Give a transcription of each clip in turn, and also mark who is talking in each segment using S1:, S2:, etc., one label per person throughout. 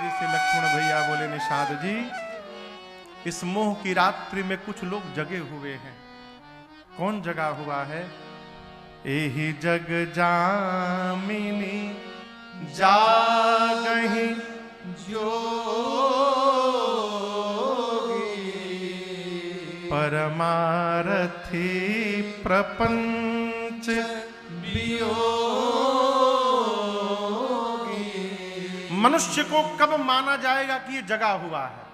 S1: जी से लक्ष्मण भैया बोले, निषाद जी, इस मोह की रात्रि में कुछ लोग जगे हुए हैं। कौन जगा हुआ है? एही जग जामिनी जागहि जोगी, परमारथी प्रपंच वियोगी। मनुष्य को कब माना जाएगा कि ये जगा हुआ है?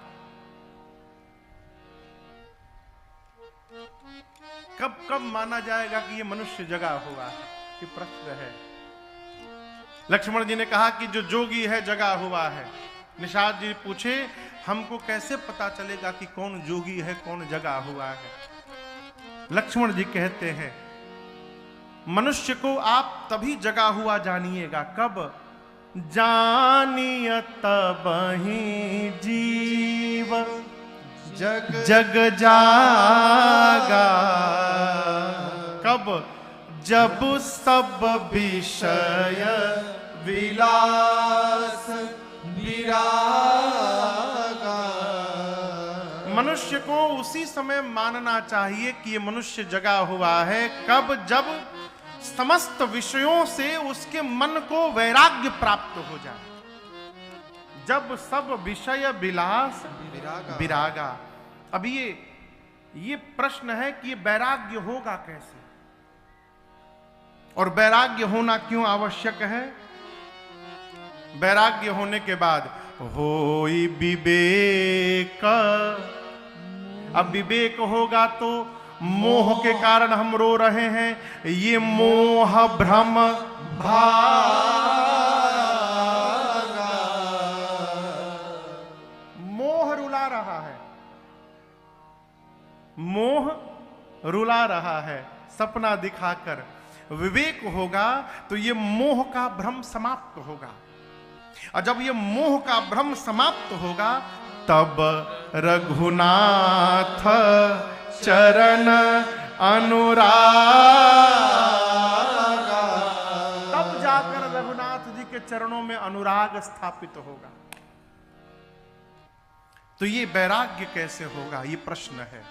S1: कब कब माना जाएगा कि ये मनुष्य जगा हुआ है? ये प्रश्न है। लक्ष्मण जी ने कहा कि जो जोगी है जगा हुआ है। निषाद जी पूछे, हमको कैसे पता चलेगा कि कौन जोगी है, कौन जगा हुआ है? लक्ष्मण जी कहते हैं, मनुष्य को आप तभी जगा हुआ जानिएगा। कब? जानिय तबहि जीव जग जागा। कब? जब सब विषय विलास विरागा। मनुष्य को उसी समय मानना चाहिए कि ये मनुष्य जगा हुआ है। कब? जब समस्त विषयों से उसके मन को वैराग्य प्राप्त हो जाए। जब सब विषय विलास विरागा। अब ये प्रश्न है कि ये वैराग्य होगा कैसे, और वैराग्य होना क्यों आवश्यक है? वैराग्य होने के बाद होई विवेक। अब विवेक होगा तो मोह के कारण हम रो रहे हैं, ये मोह भ्रम भागा। मोह रुला रहा है, मोह रुला रहा है सपना दिखाकर। विवेक होगा तो ये मोह का भ्रम समाप्त होगा, और जब ये मोह का भ्रम समाप्त होगा तब रघुनाथ चरण अनुरागा। तब जाकर रघुनाथ जी के चरणों में अनुराग स्थापित होगा। तो ये वैराग्य कैसे होगा, ये प्रश्न है।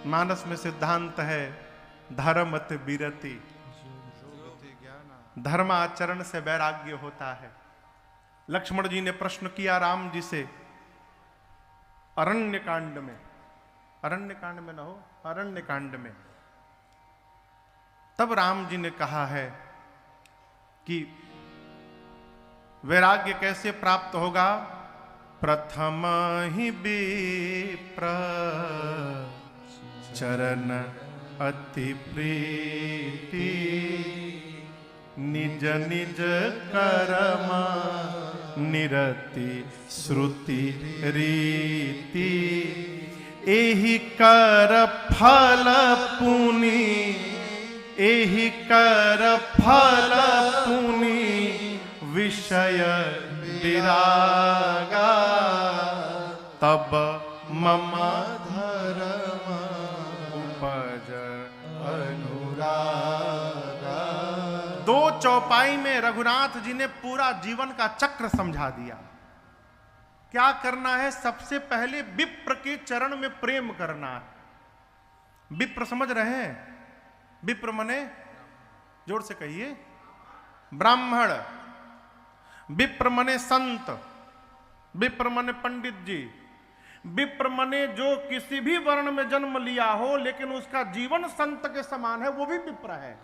S1: मानस में सिद्धांत है, धर्मत विरति। धर्माचरण से वैराग्य होता है। लक्ष्मण जी ने प्रश्न किया राम जी से अरण्य कांड में, अरण्य कांड में न हो, अरण्य कांड में। तब राम जी ने कहा है कि वैराग्य कैसे प्राप्त होगा? प्रथम ही विप्र चरण अति प्रीति, निज निज कर्म निरति श्रुति रीति, एहि कर फल पुनि, एहि कर फल पुनि विषय विरागा। तब मम धर्म उपज अनुरागा। दो चौपाई में रघुनाथ जी ने पूरा जीवन का चक्र समझा दिया। क्या करना है? सबसे पहले विप्र के चरण में प्रेम करना है। विप्र समझ रहे हैं? विप्र मने, जोर से कहिए, ब्राह्मण। विप्र मने संत, विप्र मने पंडित जी, विप्र मने जो किसी भी वर्ण में जन्म लिया हो लेकिन उसका जीवन संत के समान है, वो भी विप्र है।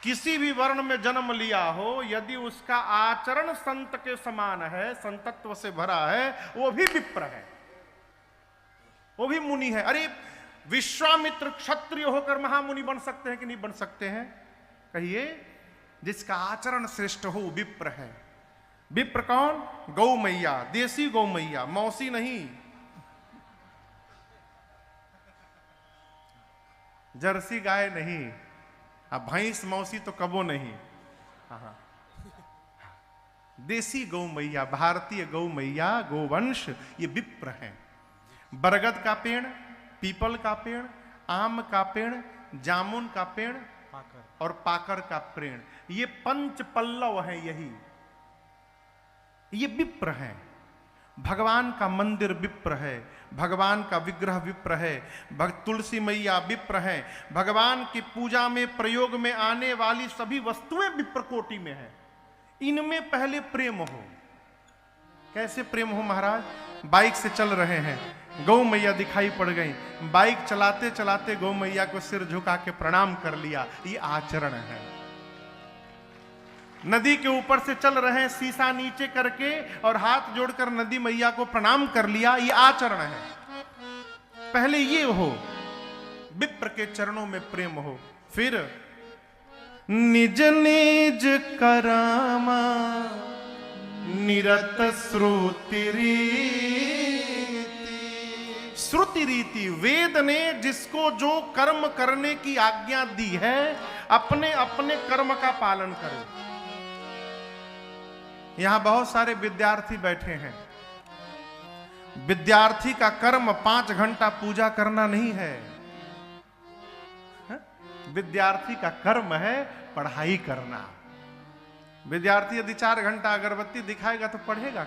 S1: किसी भी वर्ण में जन्म लिया हो, यदि उसका आचरण संत के समान है, संतत्व से भरा है, वो भी विप्र है, वो भी मुनि है। अरे विश्वामित्र क्षत्रिय होकर महामुनि बन सकते हैं कि नहीं बन सकते हैं? कहिए। जिसका आचरण श्रेष्ठ हो विप्र है। विप्र कौन? गौ मैया, देसी गौ मैया, मौसी नहीं, जर्सी गाय नहीं, अब भैंस मौसी तो कबो नहीं। हाँ, देसी गौ मैया, भारतीय गौ मैया, गोवंश, ये विप्र हैं। बरगद का पेड़, पीपल का पेड़, आम का पेड़, जामुन का पेड़, और पाकर का प्रेम, ये पंच पल्लव है। यही ये विप्र है। भगवान का मंदिर विप्र है, भगवान का विग्रह विप्र है, तुलसी मैया विप्र है, भगवान की पूजा में प्रयोग में आने वाली सभी वस्तुएं विप्र कोटि में है। इनमें पहले प्रेम हो। कैसे प्रेम हो महाराज? बाइक से चल रहे हैं, गौ मैया दिखाई पड़ गई, बाइक चलाते चलाते गौ मैया को सिर झुका के प्रणाम कर लिया, ये आचरण है। नदी के ऊपर से चल रहे हैं, शीशा नीचे करके और हाथ जोड़कर नदी मैया को प्रणाम कर लिया, ये आचरण है। पहले ये हो, विप्र के चरणों में प्रेम हो। फिर निज निज करामा निरत श्रुति रीति। श्रुति रीति, वेद ने जिसको जो कर्म करने की आज्ञा दी है, अपने अपने कर्म का पालन करें। यहां बहुत सारे विद्यार्थी बैठे हैं। विद्यार्थी का कर्म 5 घंटा पूजा करना नहीं है। विद्यार्थी का कर्म है पढ़ाई करना। विद्यार्थी यदि 4 घंटा अगरबत्ती दिखाएगा तो पढ़ेगा।